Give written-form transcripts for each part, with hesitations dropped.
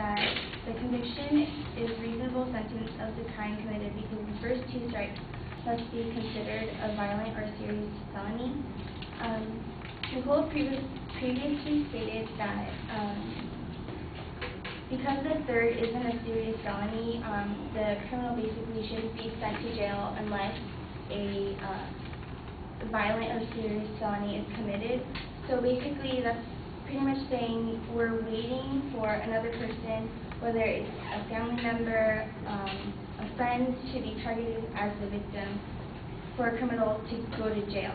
that the conviction is reasonable sentence of the crime committed because the first two strikes must be considered a violent or serious felony. Nicole previously stated that because the third isn't a serious felony, the criminal basically shouldn't be sent to jail unless a violent or serious felony is committed. So basically that's pretty much saying we're waiting for another person, whether it's a family member, a friend, to be targeted as the victim for a criminal to go to jail.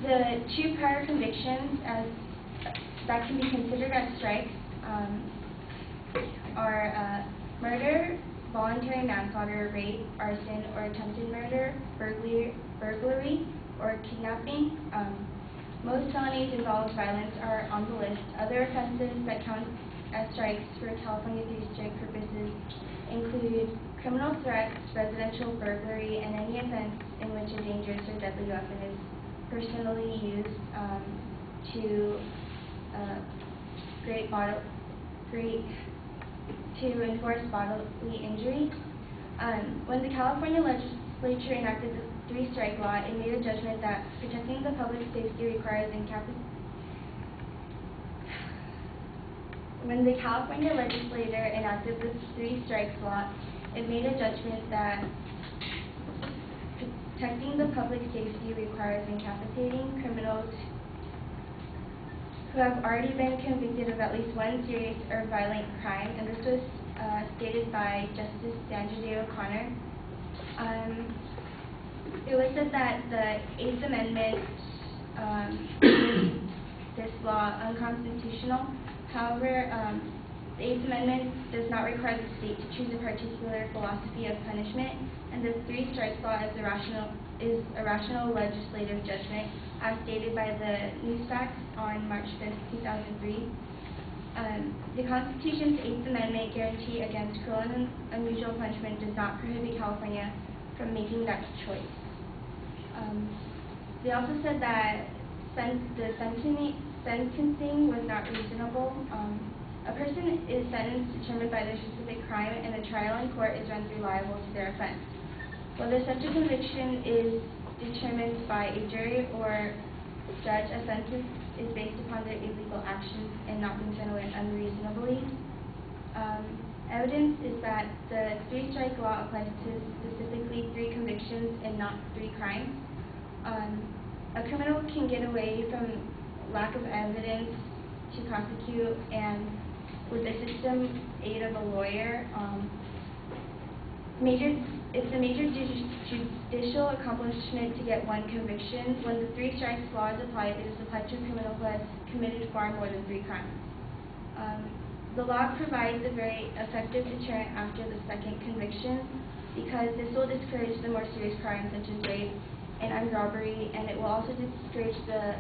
The two prior convictions that can be considered as strikes are murder, voluntary manslaughter, rape, arson, or attempted murder, burglary, or kidnapping. Most felonies involving violence are on the list. Other offenses that count as strikes for California three-strike purposes include criminal threats, residential burglary, and any offense in which a dangerous or deadly weapon is personally used to enforce bodily injury. When the California legislature enacted the three-strike law, it made a judgment that protecting the public safety requires When the California legislature enacted the three-strikes law, it made a judgment that protecting the public safety requires incapacitating criminals who have already been convicted of at least one serious or violent crime, and this was stated by Justice Sandra Day O'Connor. It was said that the 8th Amendment made this law unconstitutional. However, the 8th Amendment does not require the state to choose a particular philosophy of punishment, and the three-strikes law is a rational legislative judgment, as stated by the News Facts on March 5th, 2003. The Constitution's 8th Amendment guarantee against cruel and unusual punishment does not prohibit California from making that choice. They also said that the sentencing was not reasonable. A person is sentenced determined by their specific crime, and a trial in court is rendered liable to their offense. Whether such a conviction is determined by a jury or judge, a sentence is based upon their illegal actions and not being sent away unreasonably. Evidence is that the three-strike law applies to specifically 3 convictions and not 3 crimes. A criminal can get away from lack of evidence to prosecute, and with the system aid of a lawyer, it's a major judicial accomplishment to get 1 conviction. When the three-strikes law is applied, it is applied to a criminal who has committed far more than 3 crimes. The law provides a very effective deterrent after the 2nd conviction, because this will discourage the more serious crimes such as rape and armed robbery, and it will also discourage the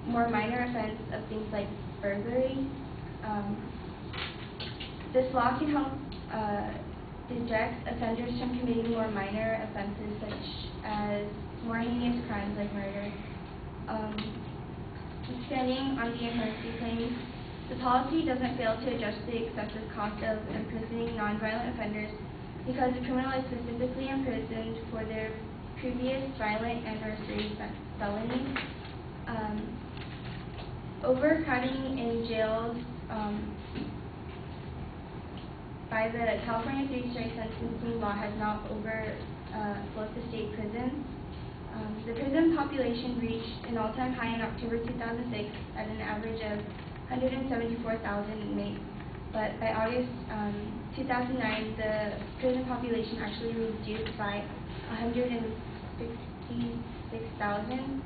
more minor offense of things like burglary. This law can help dissuade offenders from committing more minor offenses such as more heinous crimes like murder. Expanding on the inherency claims, the policy doesn't fail to address the excessive cost of imprisoning nonviolent offenders because the criminal is specifically imprisoned for their previous violent and or serious felonies. Overcrowding in jails by the California three-strike sentencing law has not overflowed the state prisons. The prison population reached an all-time high in October 2006 at an average of 174,000 inmates, but by August 2009, the prison population actually reduced by 166,000.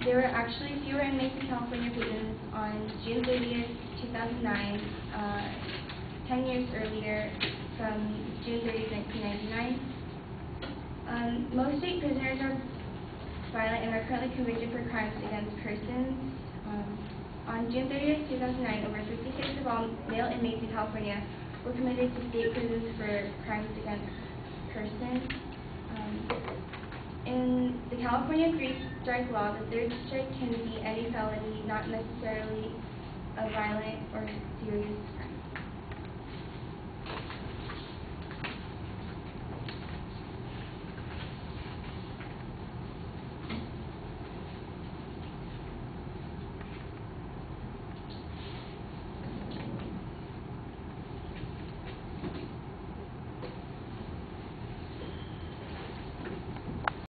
There were actually fewer inmates in California prisons on June 30th, 2009, 10 years earlier from June 30th, 1999. Most state prisoners are violent and are currently convicted for crimes against persons. On June 30th, 2009, over 56% of all male inmates in California were committed to state prisons for crimes against persons. In the California three-strike law, the third strike can be any felony, not necessarily a violent or serious crime.